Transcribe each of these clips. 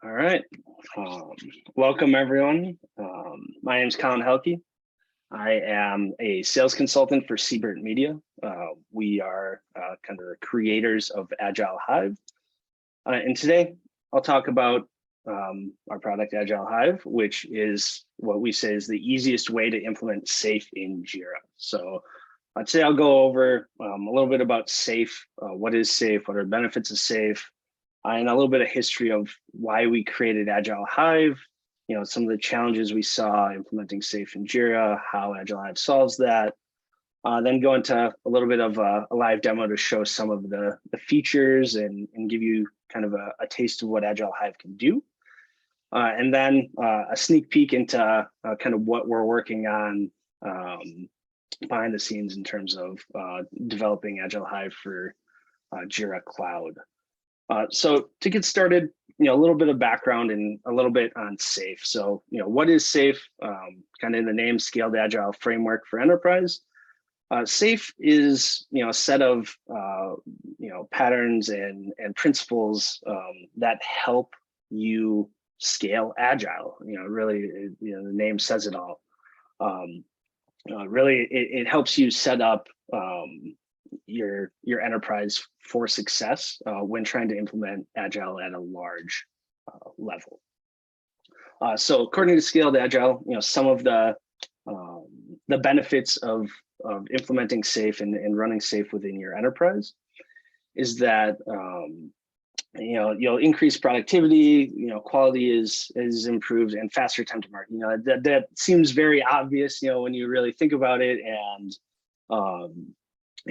All right. Welcome, everyone. My name is Colin Helke. I am a sales consultant for Seibert Media. We are kind of the creators of Agile Hive. And today I'll talk about our product Agile Hive, which is what we say is the easiest way to implement SAFe in Jira. So today I'll go over a little bit about SAFe, what is SAFe, what are the benefits of SAFe, and a little bit of history of why we created Agile Hive, some of the challenges we saw implementing SAFe in Jira, how Agile Hive solves that. Then go into a little bit of a live demo to show some of the features and give you kind of a taste of what Agile Hive can do. And then a sneak peek into kind of what we're working on behind the scenes in terms of developing Agile Hive for Jira Cloud. So to get started, a little bit of background and a little bit on SAFe. So, what is SAFe? Kind of in the name, Scaled Agile Framework for Enterprise. SAFe is, a set of, patterns and principles that help you scale Agile. Really, the name says it all. Really, it helps you set up your enterprise for success when trying to implement Agile at a large level. So according to Scaled Agile, some of the benefits of implementing SAFe and running SAFe within your enterprise is that you'll increase productivity, quality is improved, and faster time to market. That seems very obvious, when you really think about it. And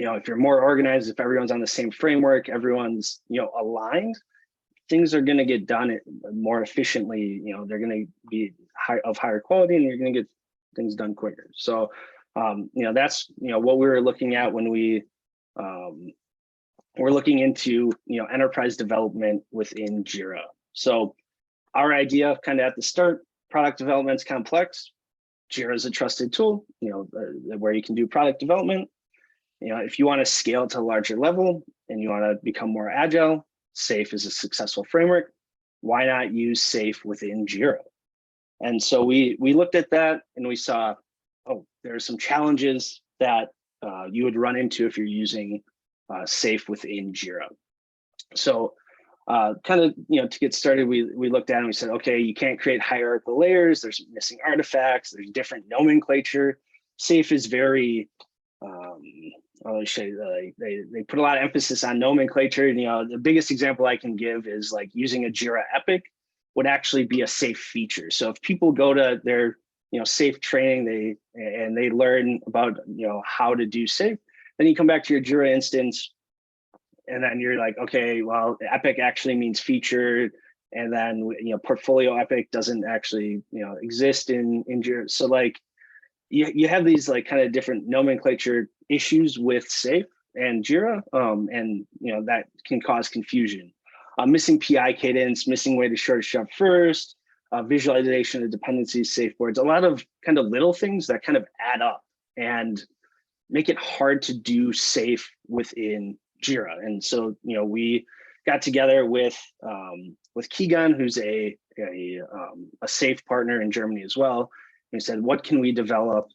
if you're more organized, if everyone's on the same framework, everyone's aligned, things are going to get done more efficiently. They're going to be of higher quality, and you're going to get things done quicker. So that's what we were looking at when we're looking into enterprise development within Jira. So our idea kind of at the start, product development is complex. Jira is a trusted tool, where you can do product development. If you want to scale to a larger level and you want to become more agile, SAFe is a successful framework. Why not use SAFe within Jira? And so we looked at that and we saw, there are some challenges that you would run into if you're using SAFe within Jira. So kind of, to get started, we looked at it and we said, okay, you can't create hierarchical layers. There's missing artifacts. There's different nomenclature. SAFe is very, they put a lot of emphasis on nomenclature. The biggest example I can give is like using a Jira Epic would actually be a SAFe feature. So if people go to their SAFe training, they learn about how to do SAFe, then you come back to your Jira instance, and then you're like, okay, well, Epic actually means feature, and then portfolio Epic doesn't actually exist in Jira. So like you have these like kind of different nomenclature issues with SAFe and Jira, and that can cause confusion. Missing PI cadence, missing way to short first, visualization of dependencies, SAFe boards, a lot of kind of little things that kind of add up and make it hard to do SAFe within Jira. And so we got together with Keegan, who's a SAFe partner in Germany as well. We said, what can we develop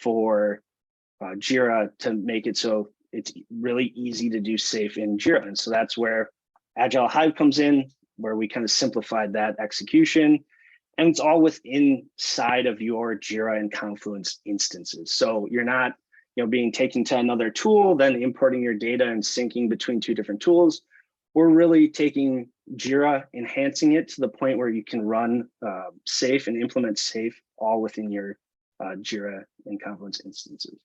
for Jira to make it so it's really easy to do SAFe in Jira? And so that's where Agile Hive comes in, where we kind of simplified that execution. And it's all within inside of your Jira and Confluence instances. So you're not being taken to another tool, then importing your data and syncing between two different tools. We're really taking Jira, enhancing it to the point where you can run SAFe and implement SAFe all within your Jira and Confluence instances.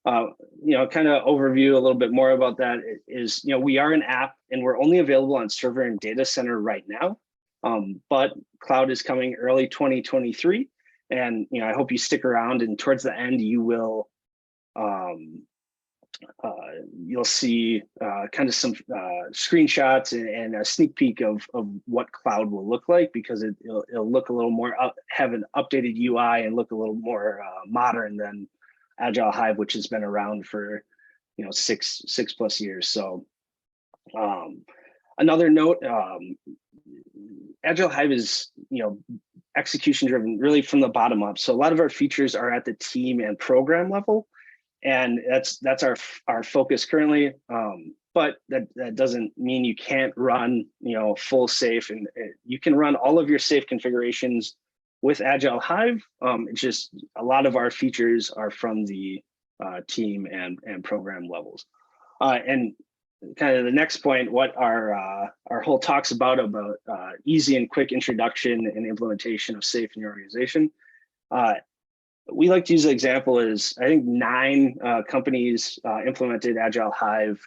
Kind of overview a little bit more about that is, we are an app and we're only available on server and data center right now, but cloud is coming early 2023. And, I hope you stick around, and towards the end, you will, you'll see kind of some screenshots and a sneak peek of what cloud will look like, because it'll look a little more, have an updated UI and look a little more modern than Agile Hive, which has been around for 6+ years. So another note, Agile Hive is, execution driven really from the bottom up. So a lot of our features are at the team and program level, and that's our focus currently. But that doesn't mean you can't run, full SAFe, and you can run all of your SAFe configurations with Agile Hive. It's just a lot of our features are from the team and program levels. And kind of the next point, what our whole talk's about easy and quick introduction and implementation of SAFe in your organization. We like to use the example is, I think 9 companies implemented Agile Hive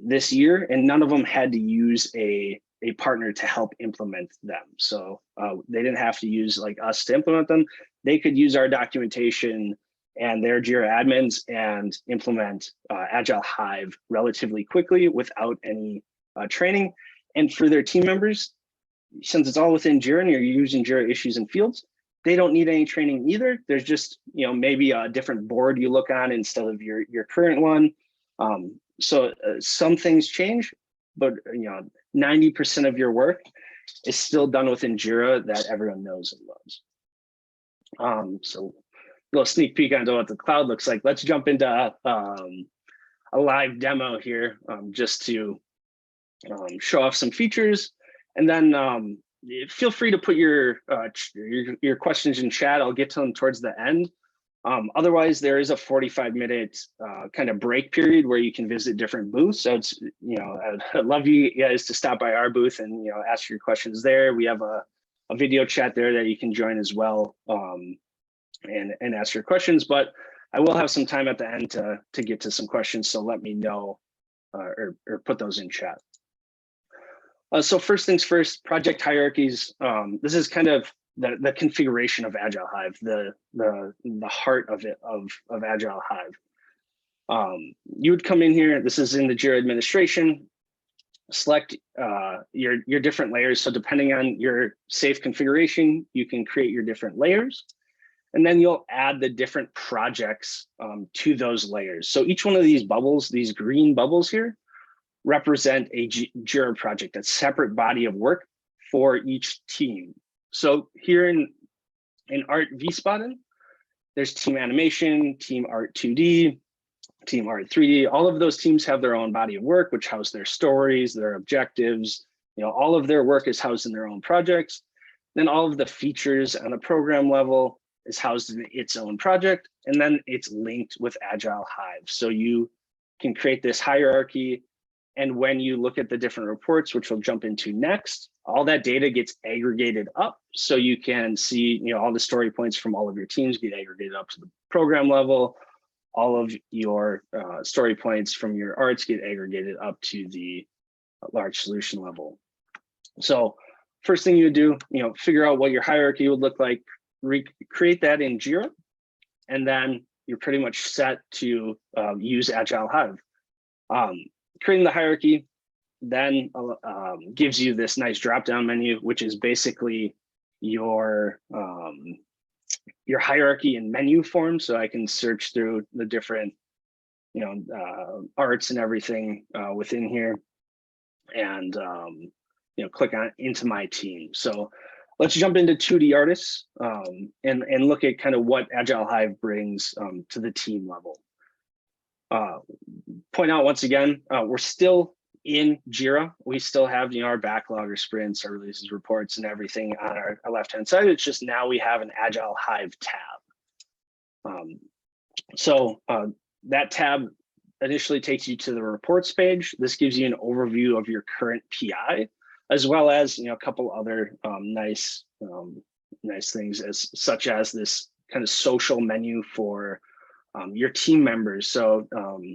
this year, and none of them had to use a partner to help implement them. So they didn't have to use like us to implement them. They could use our documentation and their Jira admins and implement Agile Hive relatively quickly without any training. And for their team members, since it's all within Jira and you're using Jira issues and fields, they don't need any training either. There's just, maybe a different board you look on instead of your current one. So some things change, but 90% of your work is still done within Jira that everyone knows and loves. So a little sneak peek onto what the cloud looks like. Let's jump into a live demo here, just to show off some features, and then feel free to put your questions in chat. I'll get to them towards the end. Otherwise, there is a 45-minute kind of break period where you can visit different booths. So it's, I'd love you guys to stop by our booth and, ask your questions there. We have a video chat there that you can join as well, and ask your questions. But I will have some time at the end to get to some questions. So let me know or put those in chat. So first things first, project hierarchies. This is kind of the configuration of Agile Hive, the heart of it, of Agile Hive. You would come in here, this is in the Jira administration, select your different layers. So depending on your SAFe configuration, you can create your different layers, and then you'll add the different projects to those layers. So each one of these bubbles, these green bubbles here, represent a Jira project, a separate body of work for each team. So here in Art vSpotted, there's team animation, team Art 2D, team Art 3D. All of those teams have their own body of work, which house their stories, their objectives. All of their work is housed in their own projects. Then all of the features on the program level is housed in its own project, and then it's linked with Agile Hive. So you can create this hierarchy. And when you look at the different reports, which we'll jump into next, all that data gets aggregated up. So you can see, all the story points from all of your teams get aggregated up to the program level. All of your story points from your arts get aggregated up to the large solution level. So first thing you would do, figure out what your hierarchy would look like, create that in Jira, and then you're pretty much set to use Agile Hive. Creating the hierarchy then gives you this nice drop-down menu, which is basically your hierarchy in menu form. So I can search through the different, arts and everything within here, and click on into my team. So let's jump into 2D artists and look at kind of what Agile Hive brings to the team level. Point out once again, we're still in Jira. We still have our backlog, our sprints, our releases, reports, and everything on our left-hand side. It's just now we have an Agile Hive tab. So that tab initially takes you to the reports page. This gives you an overview of your current PI, as well as a couple other nice things, such as this kind of social menu for your team members. So,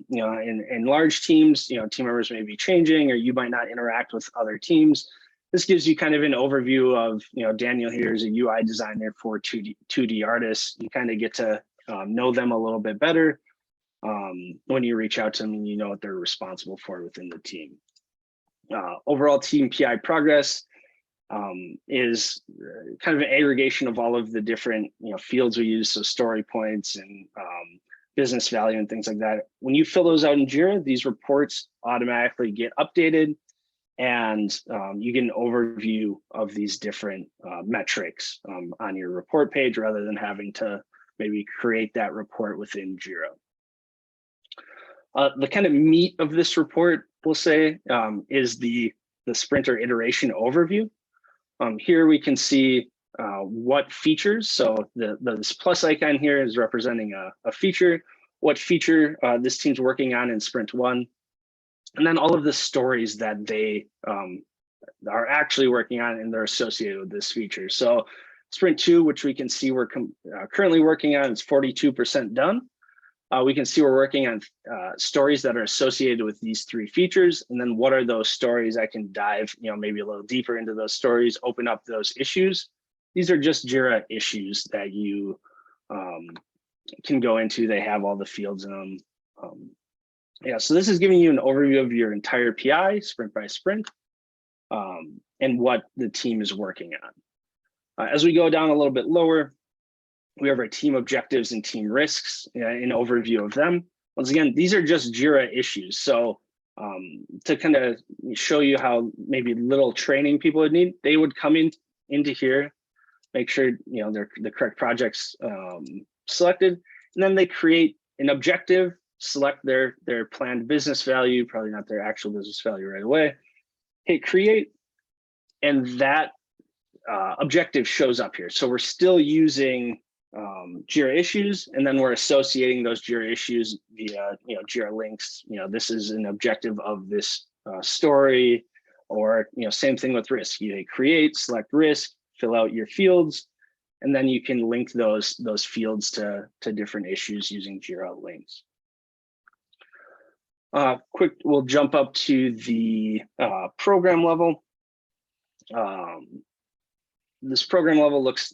in large teams, team members may be changing, or you might not interact with other teams. This gives you kind of an overview of, Daniel here is a UI designer for 2D artists. You kind of get to know them a little bit better when you reach out to them and you know what they're responsible for within the team. Overall team PI progress is kind of an aggregation of all of the different fields we use, so story points and business value and things like that. When you fill those out in Jira, these reports automatically get updated, and you get an overview of these different metrics on your report page rather than having to maybe create that report within Jira. The kind of meat of this report, we'll say, is the sprint or iteration overview. Here we can see what features, so this plus icon here is representing a feature, what feature this team's working on in sprint 1, and then all of the stories that they are actually working on and they're associated with this feature. So sprint 2, which we can see we're currently working on, is 42% done. We can see we're working on stories that are associated with these 3 features, and then what are those stories? I can dive, maybe a little deeper into those stories, open up those issues. These are just Jira issues that you can go into. They have all the fields in them. Yeah, so this is giving you an overview of your entire PI, sprint by sprint, and what the team is working on. As we go down a little bit lower, we have our team objectives and team risks, an overview of them. Once again, these are just Jira issues. So to kind of show you how maybe little training people would need, they would come into here, make sure they're the correct projects selected, and then they create an objective, select their planned business value, probably not their actual business value right away, hit create, and that objective shows up here. So we're still using Jira issues, and then we're associating those Jira issues via Jira links. This is an objective of this story, or same thing with risk. You create, select risk, fill out your fields, and then you can link those fields to different issues using Jira links. Quick, we'll jump up to the program level. This program level looks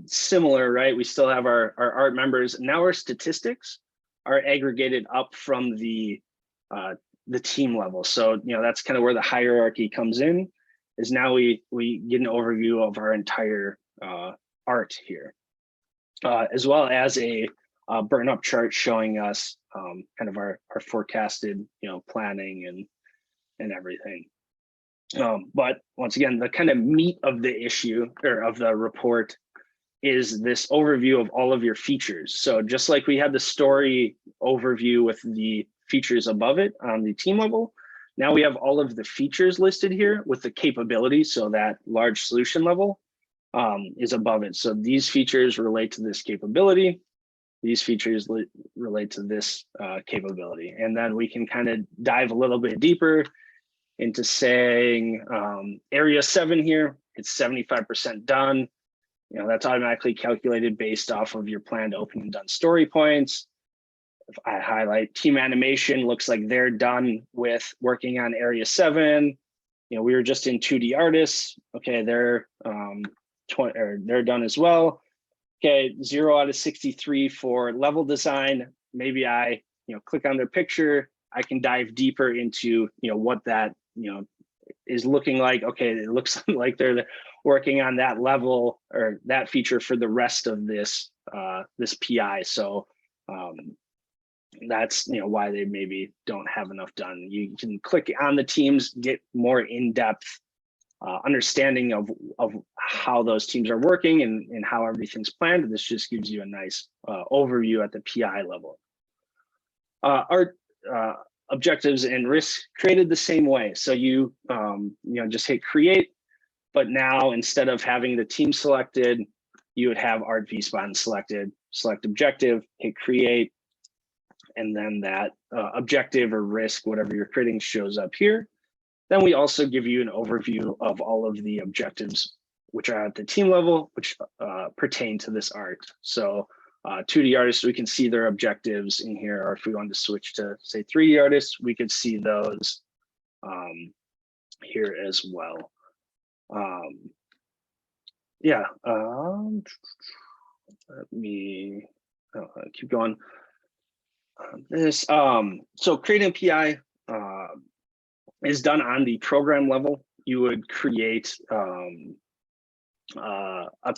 similar, right? We still have our art members. Now our statistics are aggregated up from the team level. So that's kind of where the hierarchy comes in. Is now we get an overview of our entire art here, as well as a burn up chart showing us kind of our forecasted planning and everything. But once again, the kind of meat of the issue or of the report is this overview of all of your features. So just like we had the story overview with the features above it on the team level, now we have all of the features listed here with the capability. So that large solution level is above it. So these features relate to this capability. These features relate to this capability. And then we can kind of dive a little bit deeper into saying area 7 here, it's 75% done. That's automatically calculated based off of your planned open and done story points. If I highlight team animation, looks like they're done with working on area 7. We were just in 2D artists. Okay, they're done as well. Okay, 0 out of 63 for level design. Maybe I click on their picture. I can dive deeper into what that is looking like. Okay, it looks like they're working on that level or that feature for the rest of this this PI. So that's why they maybe don't have enough done. You can click on the teams, get more in-depth understanding of how those teams are working and how everything's planned. This just gives you a nice overview at the PI level. Our objectives and risks created the same way. So you just hit create, but now instead of having the team selected, you would have art vSpot selected, select objective, hit create, and then that objective or risk, whatever you're creating, shows up here. Then we also give you an overview of all of the objectives which are at the team level, which pertain to this art. So 2D artists, we can see their objectives in here, or if we wanted to switch to say 3D artists, we could see those here as well. Let me keep going. So creating a PI is done on the program level. You would create a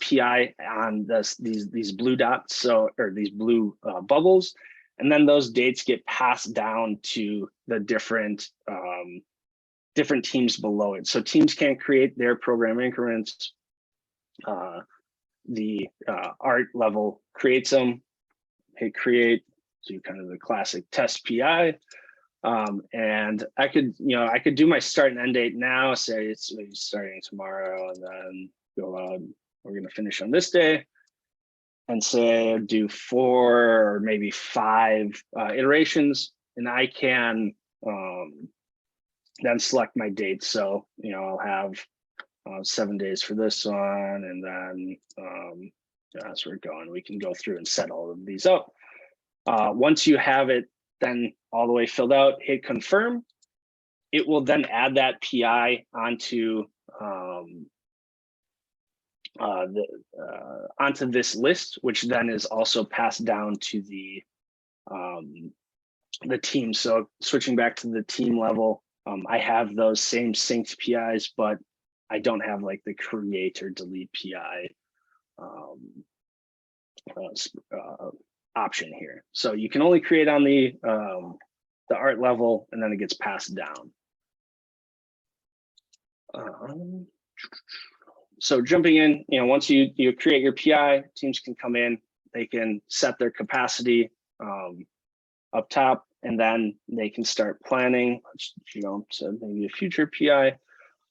PI on these blue dots, or these blue bubbles, and then those dates get passed down to the different different teams below it. So teams can't create their program increments. The art level creates them. Hit create, do kind of the classic test PI. And I could do my start and end date now, say it's maybe starting tomorrow, and then go out, we're going to finish on this day, and say do 4 or maybe 5 iterations, and I can then select my dates. So, I'll have 7 days for this one, and then as we're going, we can go through and set all of these up. Once you have it then all the way filled out, hit confirm. It will then add that PI onto onto this list, which then is also passed down to the team. So switching back to the team level, I have those same synced PIs, but I don't have like the create or delete PI option here. So you can only create on the art level, and then it gets passed down. So jumping in, once you create your PI, teams can come in, they can set their capacity up top, and then they can start planning, so maybe a future PI.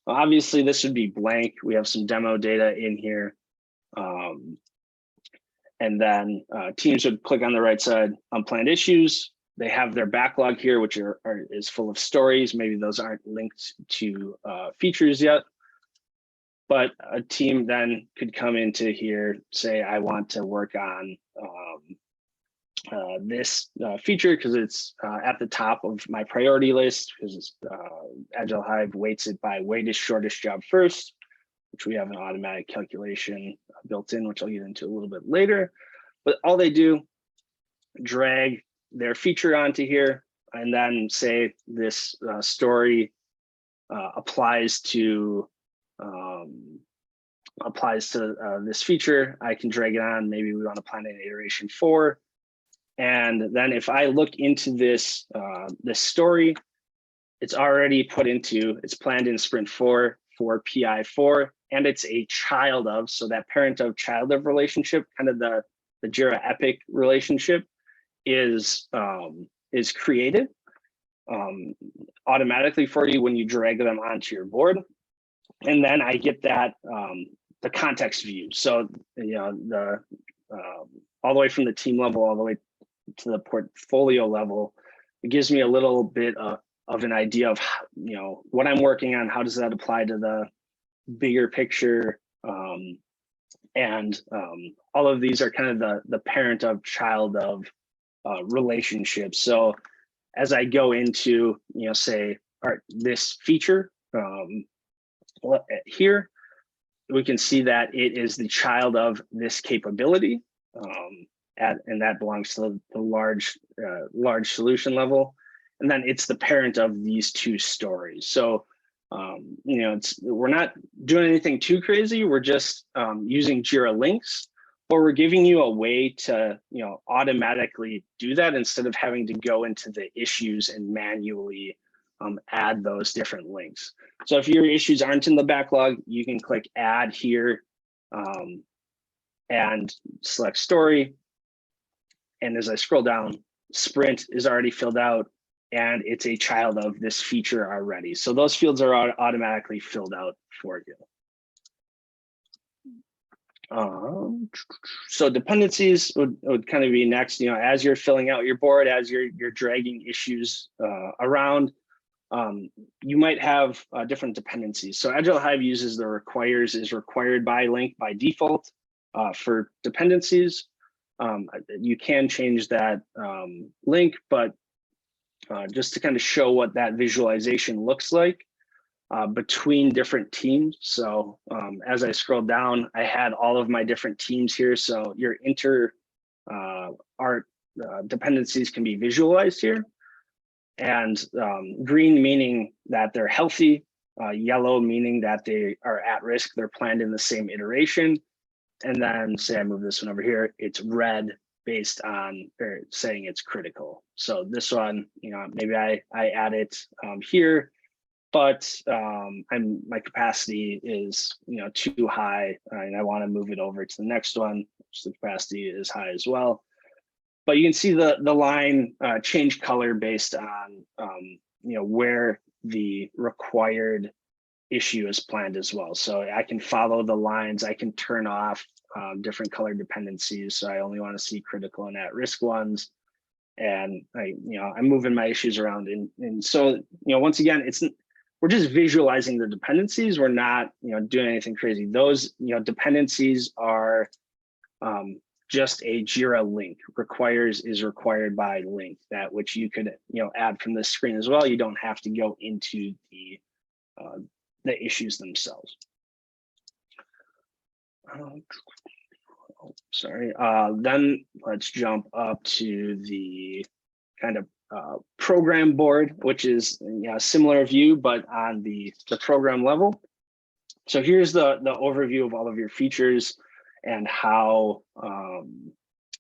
Obviously, this would be blank. We have some demo data in here. And then teams would click on the right side, unplanned issues. They have their backlog here, which is full of stories. Maybe those aren't linked to features yet. But a team then could come into here, say, I want to work on this feature because it's at the top of my priority list, because Agile Hive weights it by latest shortest job first, which we have an automatic calculation built in, which I'll get into a little bit later. But all they do, drag their feature onto here, and then say this story applies to this feature. I can drag it on. Maybe we want to plan an iteration 4. And then if I look into this this story, it's already it's planned in sprint 4 for PI 4, and it's a child of, so that parent of child of relationship, kind of the Jira Epic relationship is created automatically for you when you drag them onto your board. And then I get that the context view. So the all the way from the team level all the way to the portfolio level, it gives me a little bit of an idea of what I'm working on. How does that apply to the bigger picture? And all of these are kind of the parent of child of relationships. So as I go into say, all right, this feature here, we can see that it is the child of this capability, and that belongs to the large solution level, and then it's the parent of these 2 stories. So we're not doing anything too crazy. We're just using Jira links, but we're giving you a way to automatically do that instead of having to go into the issues and manually add those different links. So if your issues aren't in the backlog, you can click add here and select story. And as I scroll down, sprint is already filled out, and it's a child of this feature already. So those fields are automatically filled out for you. So dependencies would kind of be next. As you're filling out your board, as you're dragging issues around, you might have different dependencies. So Agile Hive uses the requires is required by link by default for dependencies. You can change that link, but just to kind of show what that visualization looks like between different teams. So as I scroll down, I had all of my different teams here. So your art dependencies can be visualized here. And green meaning that they're healthy, yellow meaning that they are at risk, they're planned in the same iteration. And then say I move this one over here, it's red based on saying it's critical. So this one, maybe I add it here, but my capacity is too high, and I want to move it over to the next one, which the capacity is high as well. But you can see the line change color based on where the required issue is planned as well. So I can follow the lines. I can turn off different color dependencies. So I only want to see critical and at-risk ones. And I'm moving my issues around. And so once again, we're just visualizing the dependencies. We're not doing anything crazy. Those dependencies are just a Jira link. Is required by link, that which you could add from this screen as well. You don't have to go into the issues themselves. Sorry. Then let's jump up to the kind of program board, which is a similar view, but on the program level. So here's the overview of all of your features and how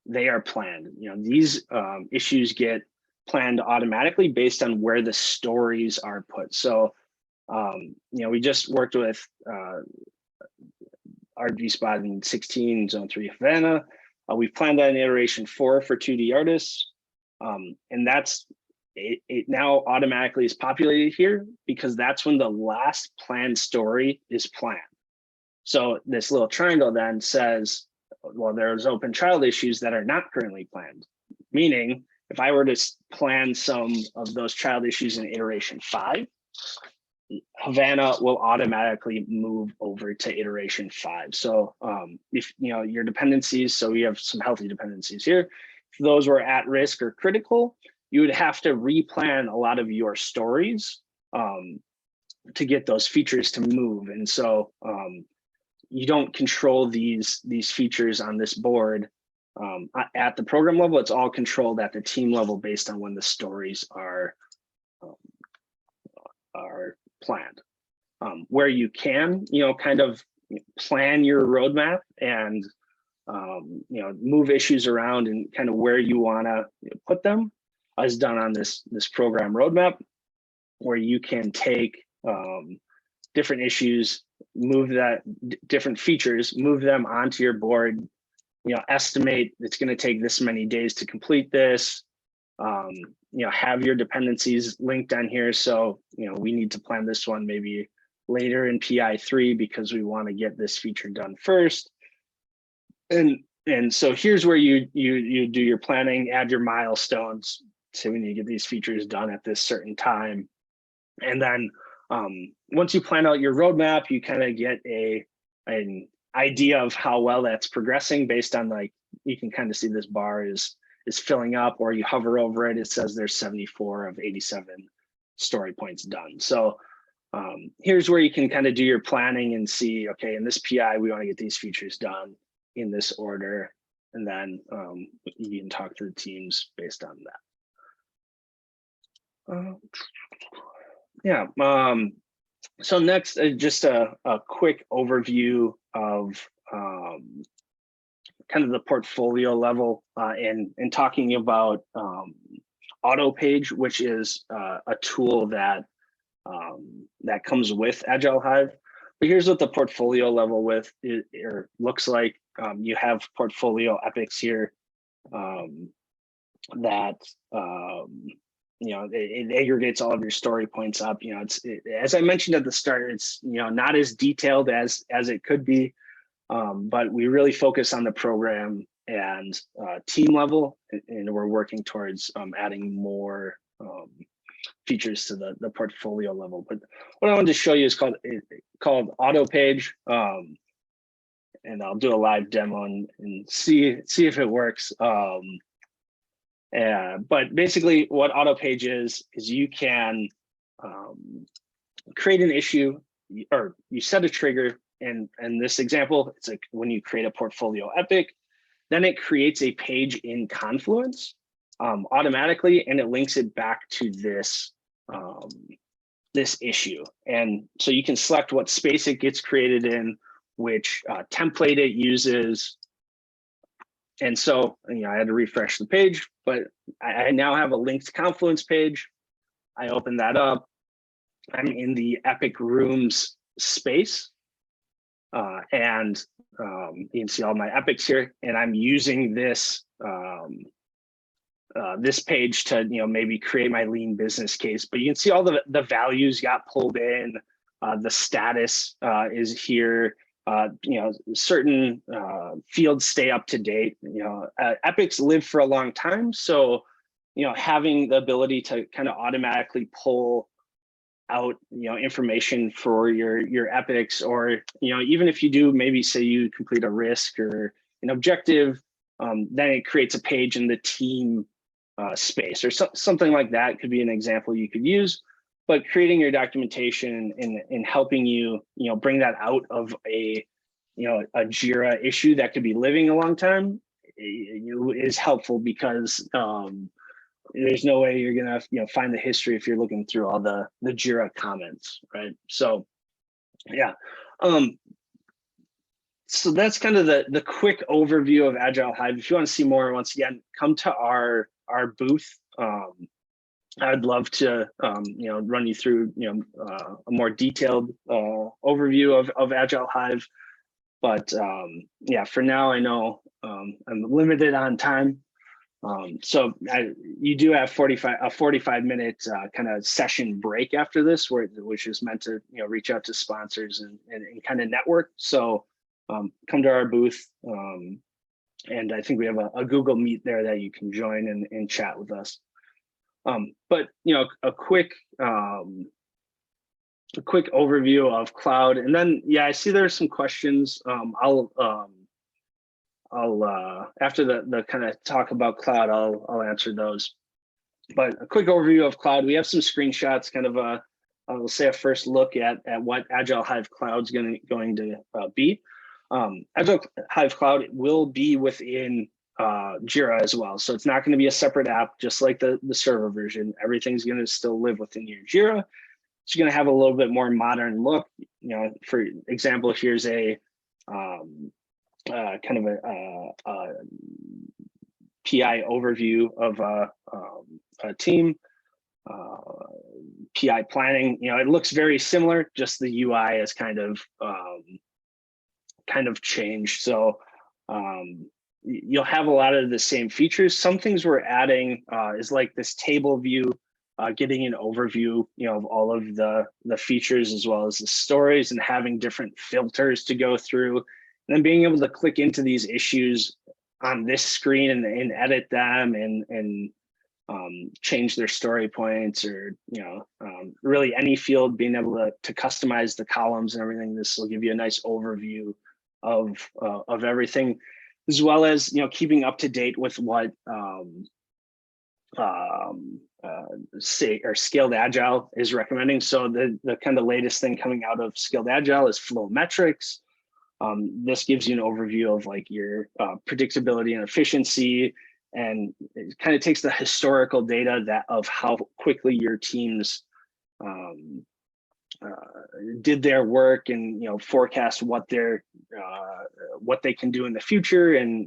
they are planned. These issues get planned automatically based on where the stories are put. So we just worked with RD spot in 16, zone 3 Havana. We planned that in iteration 4 for 2D artists. And that's it now automatically is populated here because that's when the last planned story is planned. So this little triangle then says, well, there's open child issues that are not currently planned. Meaning, if I were to plan some of those child issues in iteration 5, Havana will automatically move over to iteration 5. So if your dependencies, so we have some healthy dependencies here, if those were at risk or critical, you would have to replan a lot of your stories to get those features to move. And so you don't control these features on this board at the program level. It's all controlled at the team level based on when the stories are planned. Where you can, kind of plan your roadmap and move issues around and kind of where you want to put them is done on this program roadmap, where you can take different issues, different features, move them onto your board, estimate it's going to take this many days to complete this, have your dependencies linked on here. So, we need to plan this one maybe later in PI3 because we want to get this feature done first. And so here's where you do your planning, add your milestones. So we need to get these features done at this certain time. And then once you plan out your roadmap, you kind of get an idea of how well that's progressing based on, like, you can kind of see this bar is filling up, or you hover over it, it says there's 74 of 87 story points done. So here's where you can kind of do your planning and see, okay, in this PI, we want to get these features done in this order. And then you can talk to the teams based on that. So next, just a quick overview of kind of the portfolio level and talking about auto page, which is a tool that comes with Agile Hive. But here's what the portfolio level looks like. You have portfolio epics here that it aggregates all of your story points up. As I mentioned at the start, it's not as detailed as it could be, but we really focus on the program and team level, and we're working towards adding more features to the portfolio level. But what I wanted to show you is called auto page, and I'll do a live demo and see if it works. But basically what auto page is you can create an issue, or you set a trigger. And in this example, it's like when you create a portfolio epic, then it creates a page in Confluence automatically, and it links it back to this issue. And so you can select what space it gets created in, which template it uses. And so, I had to refresh the page, but I now have a linked Confluence page. I open that up, I'm in the Epic Rooms space, and you can see all my epics here, and I'm using this this page to maybe create my lean business case. But you can see all the values got pulled in. The status is here. Certain fields stay up to date. Epics live for a long time, so having the ability to kind of automatically pull out information for your epics, or even if you do maybe say you complete a risk or an objective, then it creates a page in the team space or something like that could be an example you could use. But creating your documentation and helping you bring that out of a a Jira issue that could be living a long time is helpful, because there's no way you're gonna find the history if you're looking through all the Jira comments, right? So yeah, so that's kind of the quick overview of Agile Hive. If you want to see more, once again, come to our booth. I'd love to run you through a more detailed overview of Agile Hive. But yeah, for now, I know I'm limited on time. So you do have a 45-minute kind of session break after this, which is meant to reach out to sponsors and kind of network. So come to our booth, and I think we have a Google Meet there that you can join and chat with us. But a quick overview of cloud, and then yeah, I see there's some questions. I'll after the kind of talk about cloud, I'll answer those. But a quick overview of cloud. We have some screenshots, kind of I'll say a first look at what Agile Hive Cloud's going to be. Agile Hive Cloud will be within Jira as well, so it's not going to be a separate app, just like the server version. Everything's going to still live within your Jira. It's going to have a little bit more modern look. For example, here's a kind of a PI overview of a team, PI planning. It looks very similar, just the UI is kind of changed. So you'll have a lot of the same features. Some things we're adding is like this table view, getting an overview of all of the features as well as the stories, and having different filters to go through. And then being able to click into these issues on this screen and edit them and change their story points, or really any field, being able to customize the columns and everything. This will give you a nice overview of everything, as well as keeping up to date with what Scaled Agile is recommending. So the kind of latest thing coming out of Scaled Agile is flow metrics. This gives you an overview of like your predictability and efficiency, and it kind of takes the historical data of how quickly your teams did their work, and forecast what they can do in the future, and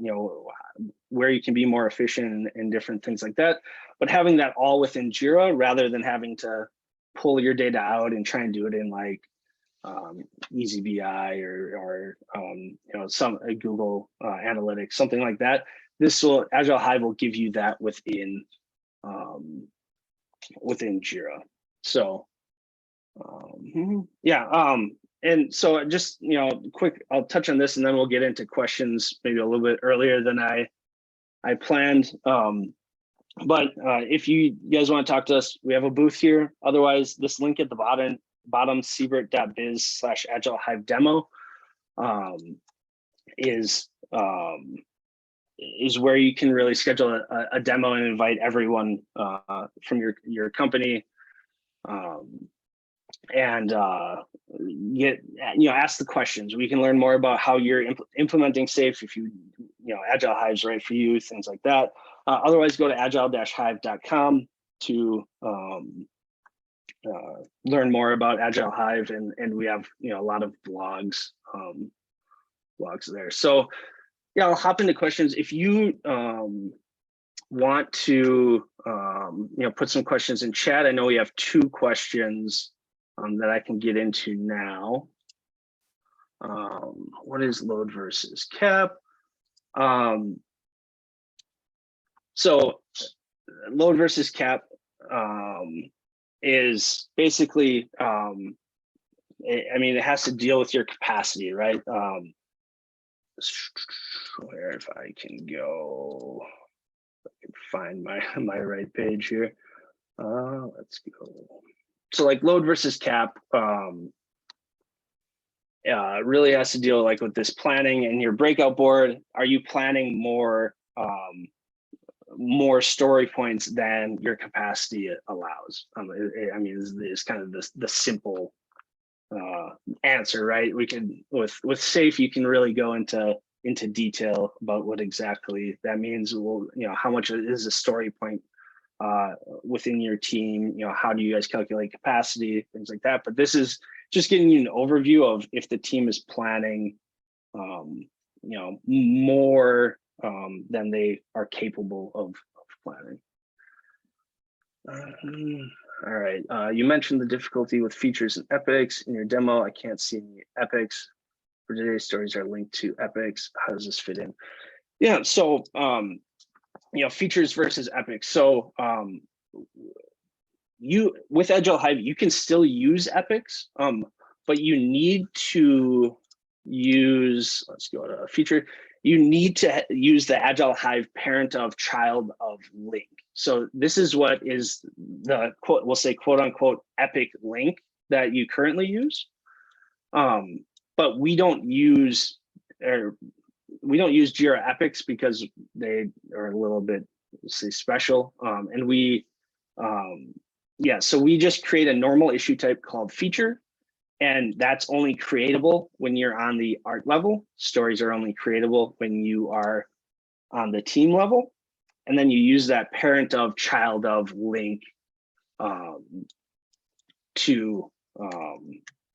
where you can be more efficient and different things like that. But having that all within Jira, rather than having to pull your data out and try and do it in like Easy BI or some Google Analytics, something like that. Agile Hive will give you that within Jira. So yeah, and so just quick, I'll touch on this and then we'll get into questions maybe a little bit earlier than I planned. But if you guys want to talk to us, we have a booth here. Otherwise, this link at the bottom, seibert.biz/agilehive-demo is where you can really schedule a demo and invite everyone from your company, and ask the questions. We can learn more about how you're implementing SAFe, if Agile Hive's right for you, things like that. Otherwise, go to agile-hive.com to learn more about Agile Hive, and we have a lot of blogs there. So yeah, I'll hop into questions. If you want to put some questions in chat, I know we have 2 questions that I can get into now. What is load versus cap? So load versus cap is basically, I mean, it has to deal with your capacity, right? Where if I can go, I can find my right page here. Let's go. So like load versus cap really has to deal like with this planning and your breakout board. Are you planning more story points than your capacity allows? I mean, is kind of the simple answer, right? We can with SAFe, you can really go into detail about what exactly that means. Well, you know, how much is a story point within your team? You know, how do you guys calculate capacity, things like that. But this is just giving you an overview of if the team is planning, you know, more than they are capable of planning. All right, you mentioned the difficulty with features and epics in your demo. I can't see any epics. For today's stories are linked to epics. How does this fit in? Yeah, so you know, features versus epics. So you with Agile Hive, you can still use epics, but you need to use, let's go to a feature. You need to use the Agile Hive parent of child of link. So this is what is the quote, we'll say quote unquote epic link that you currently use. But we don't use Jira epics because they are a little bit, let's say, special. And we, yeah, so we just create a normal issue type called feature. And that's only creatable when you're on the art level. Stories are only creatable when you are on the team level. And then you use that parent of child of link to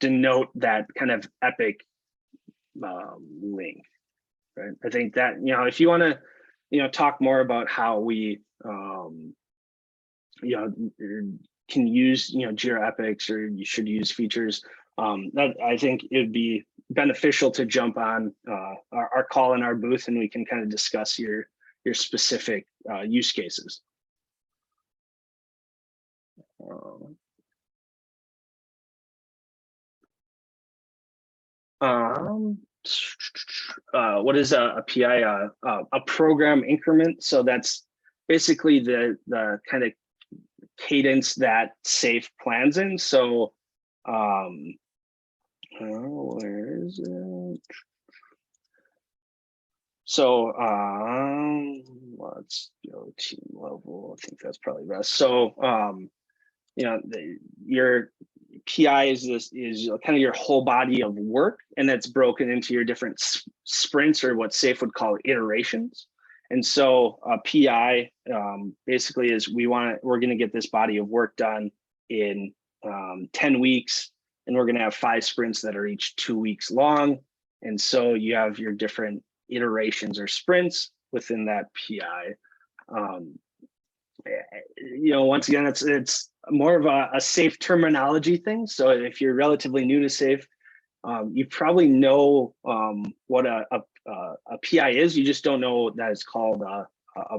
denote that kind of epic link, right? I think that, you know, if you want to, you know, talk more about how we, you know, can use, you know, Jira epics, or you should use features, that I think it'd be beneficial to jump on our call in our booth, and we can kind of discuss your specific use cases. What is a PI? A program increment. So that's basically the kind of cadence that SAFe plans in. So where is it? So let's go team level. I think that's probably best. So you know, your PI is kind of your whole body of work, and that's broken into your different sprints, or what SAFe would call iterations. And so PI basically is we're going to get this body of work done in 10 weeks, and we're going to have 5 sprints that are each 2 weeks long. And so you have your different iterations or sprints within that PI. You know, once again, it's more of a SAFe terminology thing. So if you're relatively new to SAFe, you probably know what a PI is. You just don't know that it's called a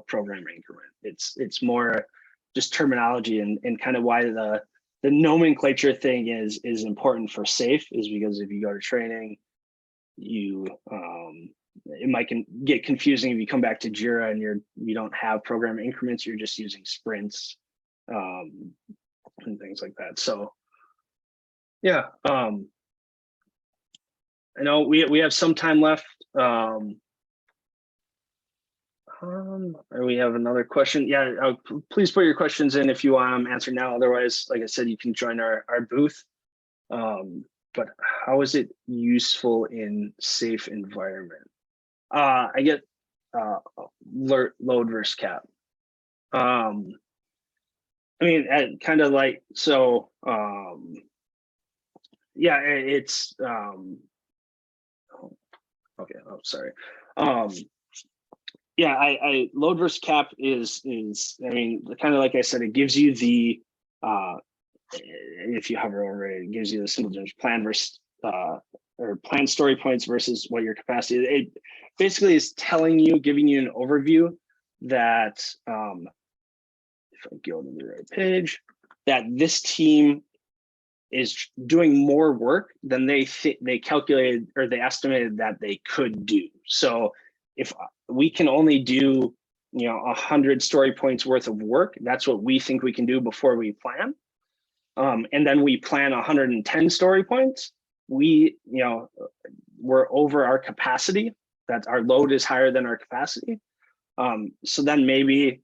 program increment. It's more just terminology, and kind of why the nomenclature thing is important for SAFe is because if you go to training, you it might get confusing if you come back to Jira and you don't have program increments. You're just using sprints and things like that. So yeah, I know we have some time left. We have another question. Yeah, please put your questions in if you want them answered now. Otherwise, like I said, you can join our booth. But how is it useful in SAFe environment? I get load versus cap. I mean, kind of like, so yeah, it's okay. Oh, sorry. Yeah, I load versus cap is I mean, kind of like I said, it gives you the if you hover over it, it gives you the simple difference, plan versus or plan story points versus what your capacity is. It basically is telling you, giving you an overview that if I go to the right page, that this team is doing more work than they calculated or they estimated that they could do. So if we can only do 100 story points worth of work, that's what we think we can do before we plan. And then we plan 110 story points. We're over our capacity. That our load is higher than our capacity. So then maybe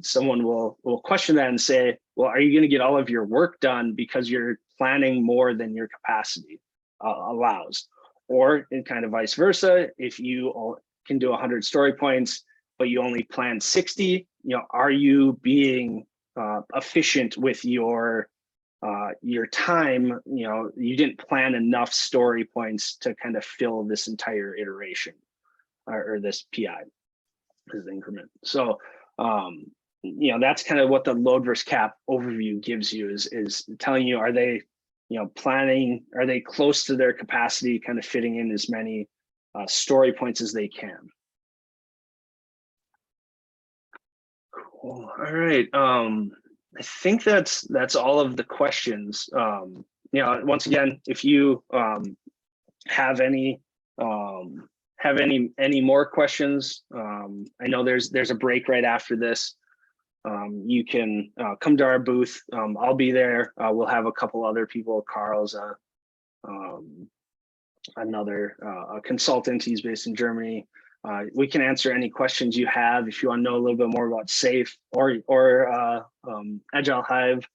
someone will question that and say, well, are you going to get all of your work done because you're planning more than your capacity allows? Or in kind of vice versa, if you can do 100 story points, but you only plan 60, are you being efficient with your time? You didn't plan enough story points to kind of fill this entire iteration or this PI, this increment. So that's kind of what the load versus cap overview gives you, is telling you, are they planning, are they close to their capacity, kind of fitting in as many story points as they can. Cool. All right. I think that's all of the questions. Once again, if you have any more questions, I know there's a break right after this. You can come to our booth. I'll be there. We'll have a couple other people. Carl's another consultant. He's based in Germany. We can answer any questions you have. If you want to know a little bit more about SAFe or Agile Hive,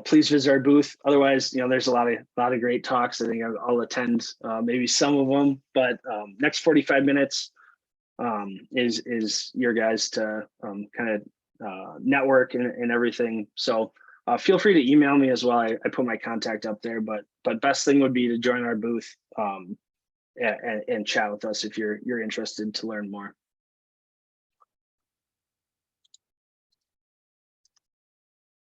please visit our booth. Otherwise, there's a lot of great talks. I think I'll attend maybe some of them, but next 45 minutes is your guys to kind of network and everything. So feel free to email me as well. I put my contact up there, but best thing would be to join our booth and chat with us if you're interested to learn more.